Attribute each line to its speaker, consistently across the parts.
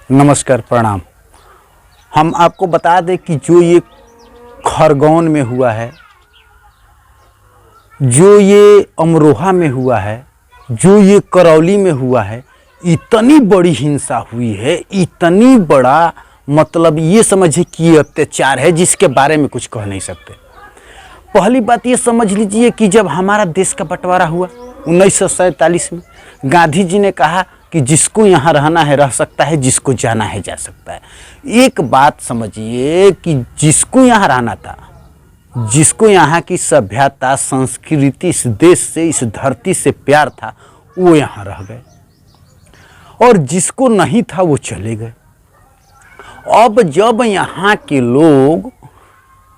Speaker 1: नमस्कार, प्रणाम। हम आपको बता दें कि जो ये खरगोन में हुआ है, जो ये अमरोहा में हुआ है, जो ये करौली में हुआ है, इतनी बड़ी हिंसा हुई है, इतनी बड़ा, मतलब ये समझिए कि ये अत्याचार है जिसके बारे में कुछ कह नहीं सकते। पहली बात ये समझ लीजिए कि जब हमारा देश का बंटवारा हुआ 1947 में, गांधी जी ने कहा कि जिसको यहाँ रहना है रह सकता है, जिसको जाना है जा सकता है। एक बात समझिए कि जिसको यहाँ रहना था, जिसको यहाँ की सभ्यता, संस्कृति, इस देश से, इस धरती से प्यार था, वो यहाँ रह गए, और जिसको नहीं था वो चले गए। अब जब यहाँ के लोग,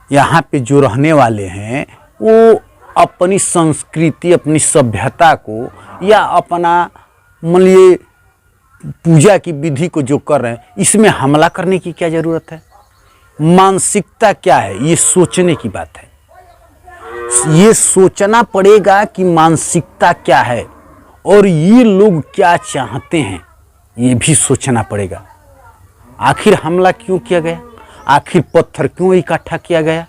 Speaker 1: यहाँ पे जो रहने वाले हैं, वो अपनी संस्कृति, अपनी सभ्यता को, या अपना मान लीजिए पूजा की विधि को जो कर रहे हैं, इसमें हमला करने की क्या ज़रूरत है? मानसिकता क्या है, ये सोचने की बात है। ये सोचना पड़ेगा कि मानसिकता क्या है और ये लोग क्या चाहते हैं, ये भी सोचना पड़ेगा। आखिर हमला क्यों किया गया? आखिर पत्थर क्यों इकट्ठा किया गया?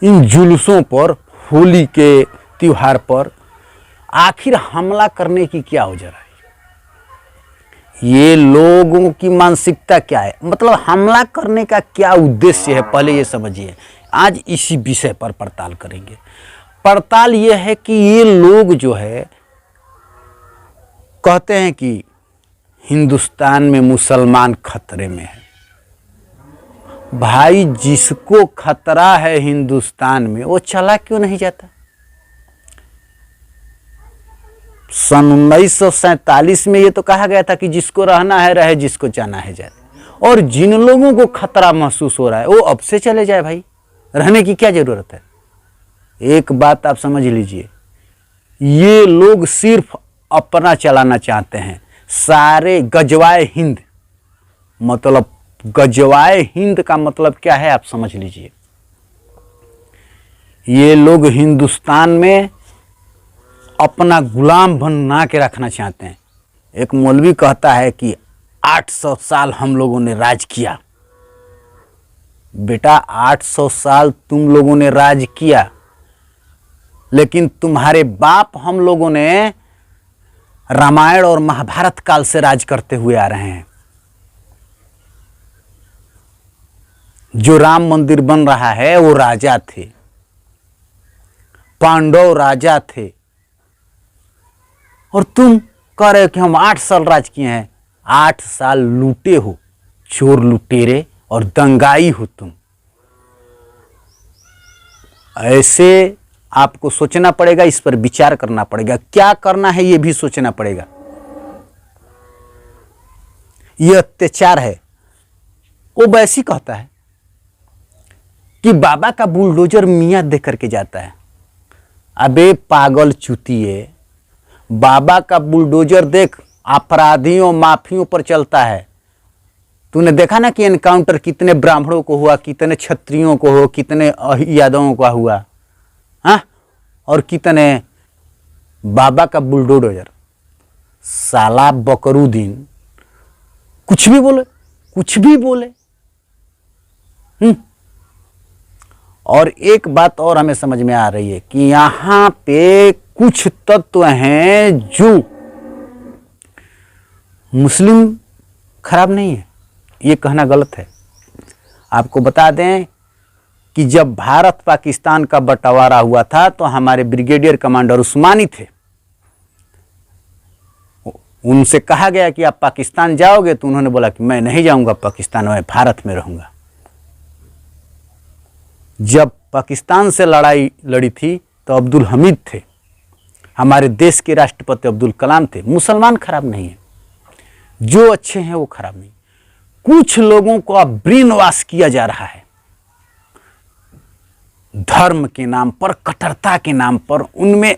Speaker 1: इन जुलूसों पर, होली के त्योहार पर आखिर हमला करने की क्या वजह है? ये लोगों की मानसिकता क्या है, मतलब हमला करने का क्या उद्देश्य है, पहले ये समझिए। आज इसी विषय पर पड़ताल करेंगे। पड़ताल ये है कि ये लोग जो है कहते हैं कि हिंदुस्तान में मुसलमान खतरे में है। भाई, जिसको खतरा है हिंदुस्तान में, वो चला क्यों नहीं जाता? सन 1947 में ये तो कहा गया था कि जिसको रहना है रहे, जिसको जाना है जाए। और जिन लोगों को खतरा महसूस हो रहा है वो अब से चले जाए। भाई, रहने की क्या जरूरत है? एक बात आप समझ लीजिए, ये लोग सिर्फ अपना चलाना चाहते हैं। सारे गजवाए हिंद, मतलब गजवाए हिंद का मतलब क्या है आप समझ लीजिए। ये लोग हिंदुस्तान में अपना गुलाम बना के रखना चाहते हैं। एक मौलवी कहता है कि 800 साल हम लोगों ने राज किया। बेटा, 800 साल तुम लोगों ने राज किया, लेकिन तुम्हारे बाप हम लोगों ने रामायण और महाभारत काल से राज करते हुए आ रहे हैं। जो राम मंदिर बन रहा है वो राजा थे, पांडव राजा थे, और तुम कह रहे हो कि हम 8 साल राज किए हैं। 8 साल लूटे हो, चोर लुटेरे और दंगाई हो तुम। ऐसे आपको सोचना पड़ेगा, इस पर विचार करना पड़ेगा, क्या करना है ये भी सोचना पड़ेगा। ये अत्याचार है। वो वैसी कहता है कि बाबा का बुलडोजर मियां दे करके जाता है। अबे पागल चूतिए, बाबा का बुलडोजर देख अपराधियों, माफियों पर चलता है। तूने देखा ना कि एनकाउंटर कितने ब्राह्मणों को हुआ, कितने क्षत्रियों को हो, कितने यादवों का हुआ, हाँ, और कितने बाबा का बुलडोजर। साला बकरूद्दीन कुछ भी बोले, कुछ भी बोले। और एक बात और हमें समझ में आ रही है कि यहाँ पे कुछ तत्व हैं जो मुस्लिम खराब नहीं है, ये कहना गलत है। आपको बता दें कि जब भारत पाकिस्तान का बंटवारा हुआ था तो हमारे ब्रिगेडियर कमांडर उस्मानी थे। उनसे कहा गया कि आप पाकिस्तान जाओगे, तो उन्होंने बोला कि मैं नहीं जाऊंगा पाकिस्तान, मैं भारत में रहूंगा। जब पाकिस्तान से लड़ाई लड़ी थी तो अब्दुल हमीद थे, हमारे देश के राष्ट्रपति अब्दुल कलाम थे। मुसलमान खराब नहीं है, जो अच्छे हैं वो खराब नहीं। कुछ लोगों को अब ब्रेन वॉश किया जा रहा है, धर्म के नाम पर, कट्टरता के नाम पर उनमें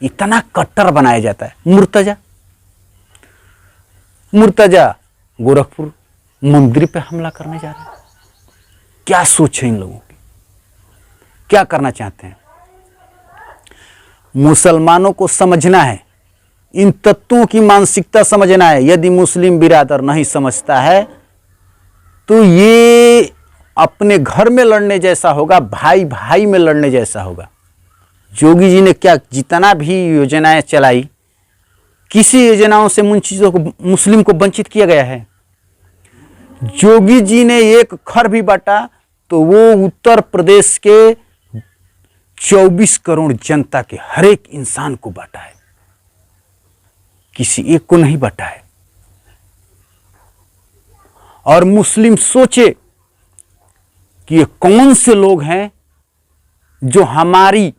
Speaker 1: इतना कट्टर बनाया जाता है। मुर्तजा गोरखपुर मंदिर पे हमला करने जा रहे हैं। क्या सोच है इन लोगों की, क्या करना चाहते हैं? मुसलमानों को समझना है इन तत्वों की मानसिकता समझना है। यदि मुस्लिम बिरादर नहीं समझता है तो ये अपने घर में लड़ने जैसा होगा, भाई भाई में लड़ने जैसा होगा। योगी जी ने क्या जितना भी योजनाएं चलाई, किसी योजनाओं से मुस्लिम को वंचित किया गया है? योगी जी ने एक घर भी बांटा तो वो उत्तर प्रदेश के 24 करोड़ जनता के हर एक इंसान को बांटा है, किसी एक को नहीं बांटा है। और मुस्लिम सोचे कि ये कौन से लोग हैं जो हमारी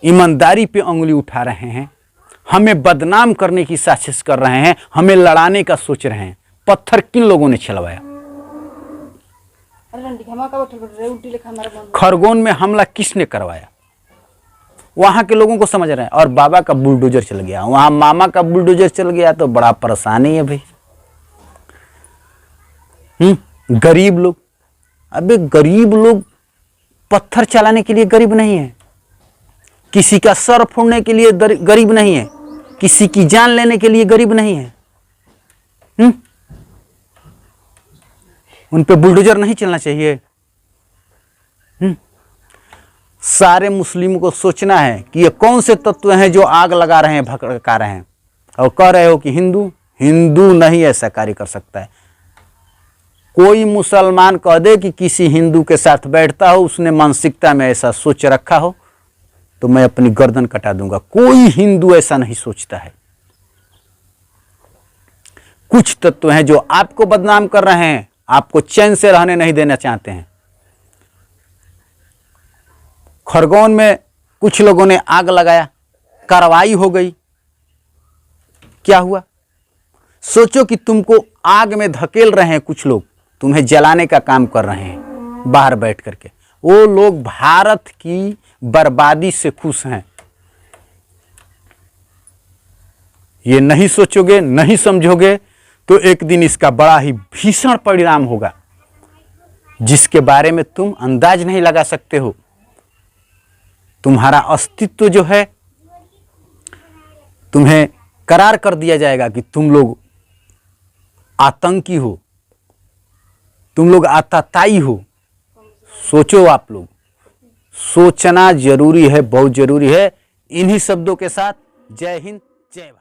Speaker 1: ईमानदारी पे उंगली उठा रहे हैं, हमें बदनाम करने की साजिश कर रहे हैं, हमें लड़ाने का सोच रहे हैं। पत्थर किन लोगों ने चलवाया? खरगोन में हमला किसने करवाया? वहां के लोगों को समझ रहे हैं। और बाबा का बुलडोजर चल गया, वहां मामा का बुलडोजर चल गया तो बड़ा परेशानी है भाई। गरीब लोग, अबे गरीब लोग पत्थर चलाने के लिए गरीब नहीं है, किसी का सर फोड़ने के लिए गरीब नहीं है, किसी की जान लेने के लिए गरीब नहीं है। उन पे बुलडोजर नहीं चलना चाहिए। सारे मुस्लिमों को सोचना है कि ये कौन से तत्व हैं जो आग लगा रहे हैं, भड़का रहे हैं, और कह रहे हो कि हिंदू नहीं ऐसा कार्य कर सकता है। कोई मुसलमान कह दे कि किसी हिंदू के साथ बैठता हो, उसने मानसिकता में ऐसा सोच रखा हो, तो मैं अपनी गर्दन कटा दूंगा। कोई हिंदू ऐसा नहीं सोचता है। कुछ तत्व हैं जो आपको बदनाम कर रहे हैं, आपको चैन से रहने नहीं देना चाहते हैं। खरगोन में कुछ लोगों ने आग लगाया, कार्रवाई हो गई, क्या हुआ? सोचो कि तुमको आग में धकेल रहे हैं कुछ लोग, तुम्हें जलाने का काम कर रहे हैं बाहर बैठ करके। वो लोग भारत की बर्बादी से खुश हैं। ये नहीं सोचोगे, नहीं समझोगे तो एक दिन इसका बड़ा ही भीषण परिणाम होगा, जिसके बारे में तुम अंदाज नहीं लगा सकते हो। तुम्हारा अस्तित्व जो है, तुम्हें करार कर दिया जाएगा कि तुम लोग आतंकी हो, तुम लोग आतताई हो। सोचो, आप लोग सोचना जरूरी है, बहुत जरूरी है। इन्हीं शब्दों के साथ जय हिंद, जय भारत।